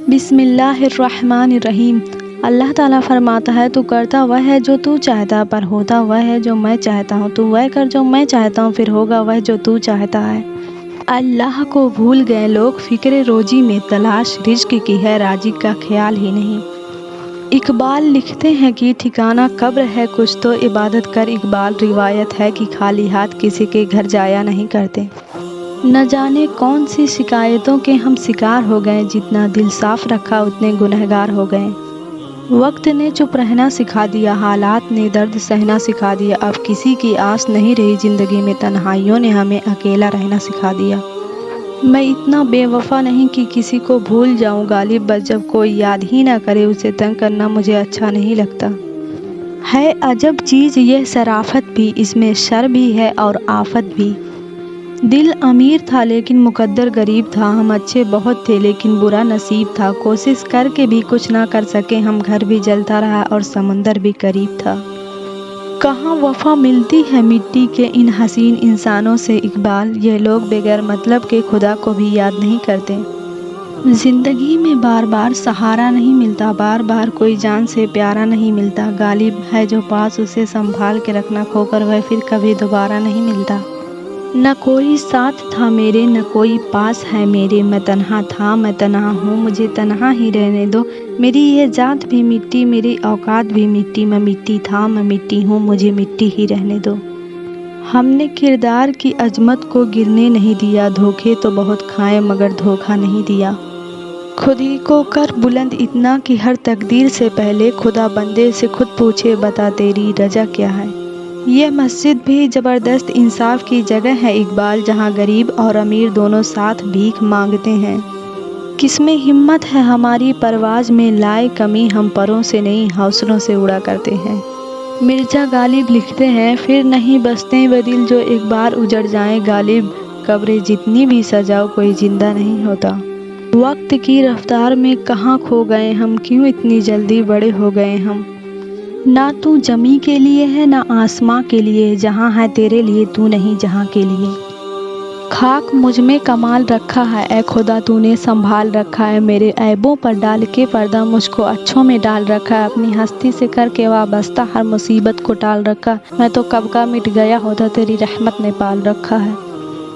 بسم اللہ الرحمن الرحیم۔ اللہ تعالیٰ فرماتا ہے تو کرتا وہ ہے جو تو چاہتا، پر ہوتا وہ ہے جو میں چاہتا ہوں۔ تو وہ کر جو میں چاہتا ہوں، پھر ہوگا وہ جو تو چاہتا ہے۔ اللہ کو بھول گئے لوگ، فکر روزی میں تلاش رزق کی ہے، رازق کا خیال ہی نہیں۔ اقبال لکھتے ہیں کہ ٹھکانہ قبر ہے کچھ تو عبادت کر اقبال، روایت ہے کہ خالی ہاتھ کسی کے گھر جایا نہیں کرتے۔ نہ جانے کون سی شکایتوں کے ہم شکار ہو گئے، جتنا دل صاف رکھا اتنے گنہگار ہو گئے۔ وقت نے چپ رہنا سکھا دیا، حالات نے درد سہنا سکھا دیا، اب کسی کی آس نہیں رہی زندگی میں، تنہائیوں نے ہمیں اکیلا رہنا سکھا دیا۔ میں اتنا بے وفا نہیں کہ کسی کو بھول جاؤں غالب، بس جب کوئی یاد ہی نہ کرے اسے تنگ کرنا مجھے اچھا نہیں لگتا۔ ہے عجب چیز یہ شرافت بھی، اس میں شر بھی ہے اور آفت بھی۔ دل امیر تھا لیکن مقدر غریب تھا، ہم اچھے بہت تھے لیکن برا نصیب تھا، کوشش کر کے بھی کچھ نہ کر سکے ہم، گھر بھی جلتا رہا اور سمندر بھی قریب تھا۔ کہاں وفا ملتی ہے مٹی کے ان حسین انسانوں سے اقبال، یہ لوگ بغیر مطلب کے خدا کو بھی یاد نہیں کرتے۔ زندگی میں بار بار سہارا نہیں ملتا، بار بار کوئی جان سے پیارا نہیں ملتا، غالب ہے جو پاس اسے سنبھال کے رکھنا، کھو کر وہ پھر کبھی دوبارہ نہیں ملتا۔ نہ کوئی ساتھ تھا میرے نہ کوئی پاس ہے میرے، میں تنہا تھا میں تنہا ہوں، مجھے تنہا ہی رہنے دو، میری یہ ذات بھی مٹی میری اوقات بھی مٹی، میں مٹی تھا میں مٹی ہوں، مجھے مٹی ہی رہنے دو۔ ہم نے کردار کی عظمت کو گرنے نہیں دیا، دھوکے تو بہت کھائے مگر دھوکا نہیں دیا۔ خود ہی کو کر بلند اتنا کہ ہر تقدیر سے پہلے خدا بندے سے خود پوچھے بتا تیری رجا کیا ہے۔ یہ مسجد بھی زبردست انصاف کی جگہ ہے اقبال، جہاں غریب اور امیر دونوں ساتھ بھیک مانگتے ہیں۔ کس میں ہمت ہے ہماری پرواز میں لائے کمی، ہم پروں سے نہیں حوصلوں سے اڑا کرتے ہیں۔ مرزا غالب لکھتے ہیں پھر نہیں بستے وہ دل جو ایک بار اجڑ جائیں غالب، قبریں جتنی بھی سجاؤ کوئی زندہ نہیں ہوتا۔ وقت کی رفتار میں کہاں کھو گئے ہم، کیوں اتنی جلدی بڑے ہو گئے ہم۔ نہ تو زمیں کے لیے ہے نہ آسماں کے لیے، جہاں ہے تیرے لیے تو نہیں جہاں کے لیے۔ خاک مجھ میں کمال رکھا ہے اے خدا تو نے سنبھال رکھا ہے، میرے عیبوں پر ڈال کے پردہ مجھ کو اچھوں میں ڈال رکھا ہے، اپنی ہستی سے کر کے وابستہ ہر مصیبت کو ٹال رکھا، میں تو کب کا مٹ گیا ہوتا تیری رحمت نے پال رکھا ہے۔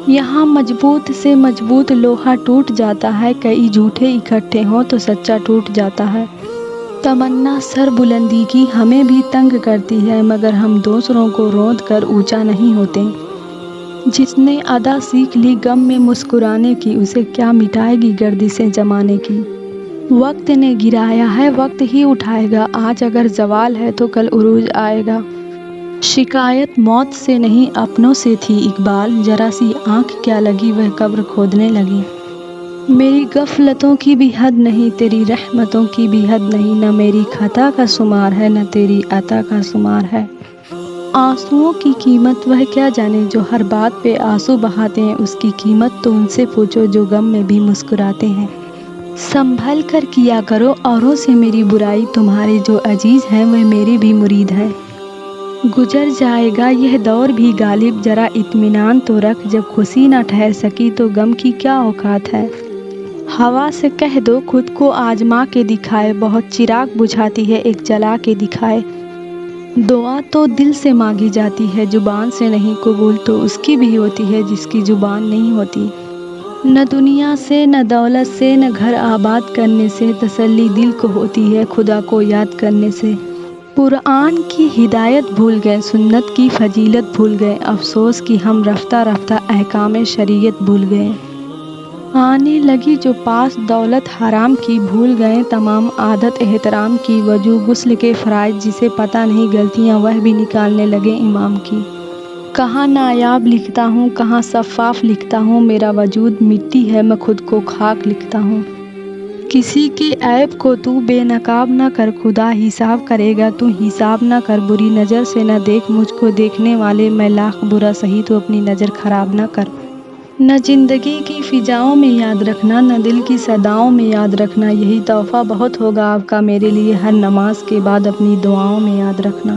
یہاں مضبوط سے مضبوط لوہا ٹوٹ جاتا ہے، کئی جھوٹے اکٹھے ہوں تو سچا ٹوٹ جاتا ہے۔ تمنا سر بلندی کی ہمیں بھی تنگ کرتی ہے، مگر ہم دوسروں کو روند کر اونچا نہیں ہوتے۔ جس نے ادا سیکھ لی غم میں مسکرانے کی، اسے کیا مٹائے گی گردشیں زمانے کی۔ وقت نے گرایا ہے وقت ہی اٹھائے گا، آج اگر زوال ہے تو کل عروج آئے گا۔ شکایت موت سے نہیں اپنوں سے تھی اقبال، ذرا سی آنکھ کیا لگی وہ قبر کھودنے لگی۔ میری غفلتوں کی بھی حد نہیں تیری رحمتوں کی بھی حد نہیں، نہ میری خطا کا شمار ہے نہ تیری عطا کا شمار ہے۔ آنسوؤں کی قیمت وہ کیا جانے جو ہر بات پہ آنسو بہاتے ہیں، اس کی قیمت تو ان سے پوچھو جو غم میں بھی مسکراتے ہیں۔ سنبھل کر کیا کرو اوروں سے میری برائی، تمہارے جو عزیز ہیں وہ میرے بھی مرید ہیں۔ گزر جائے گا یہ دور بھی غالب، ذرا اطمینان تو رکھ، جب خوشی نہ ٹھہر سکی تو غم کی کیا اوقات ہے۔ ہوا سے کہہ دو خود کو آزما کے دکھائے، بہت چراغ بجھاتی ہے ایک جلا کے دکھائے۔ دعا تو دل سے مانگی جاتی ہے زبان سے نہیں، قبول تو اس کی بھی ہوتی ہے جس کی زبان نہیں ہوتی۔ نہ دنیا سے نہ دولت سے نہ گھر آباد کرنے سے، تسلی دل کو ہوتی ہے خدا کو یاد کرنے سے۔ قرآن کی ہدایت بھول گئے، سنت کی فضیلت بھول گئے، افسوس کہ ہم رفتہ رفتہ احکام شریعت بھول گئے۔ آنے لگی جو پاس دولت حرام کی، بھول گئے تمام عادت احترام کی، وضو غسل کے فرائض جسے پتہ نہیں غلطیاں وہ بھی نکالنے لگے امام کی۔ کہاں نایاب لکھتا ہوں کہاں شفاف لکھتا ہوں، میرا وجود مٹی ہے میں خود کو خاک لکھتا ہوں۔ کسی کے عیب کو تو بے نقاب نہ کر، خدا حساب کرے گا تو حساب نہ کر، بری نظر سے نہ دیکھ مجھ کو دیکھنے والے، میں لاکھ برا سہی تو اپنی نظر خراب نہ کر۔ نہ زندگی کی فضاؤں میں یاد رکھنا نہ دل کی صداؤں میں یاد رکھنا، یہی تحفہ بہت ہوگا آپ کا میرے لیے، ہر نماز کے بعد اپنی دعاؤں میں یاد رکھنا۔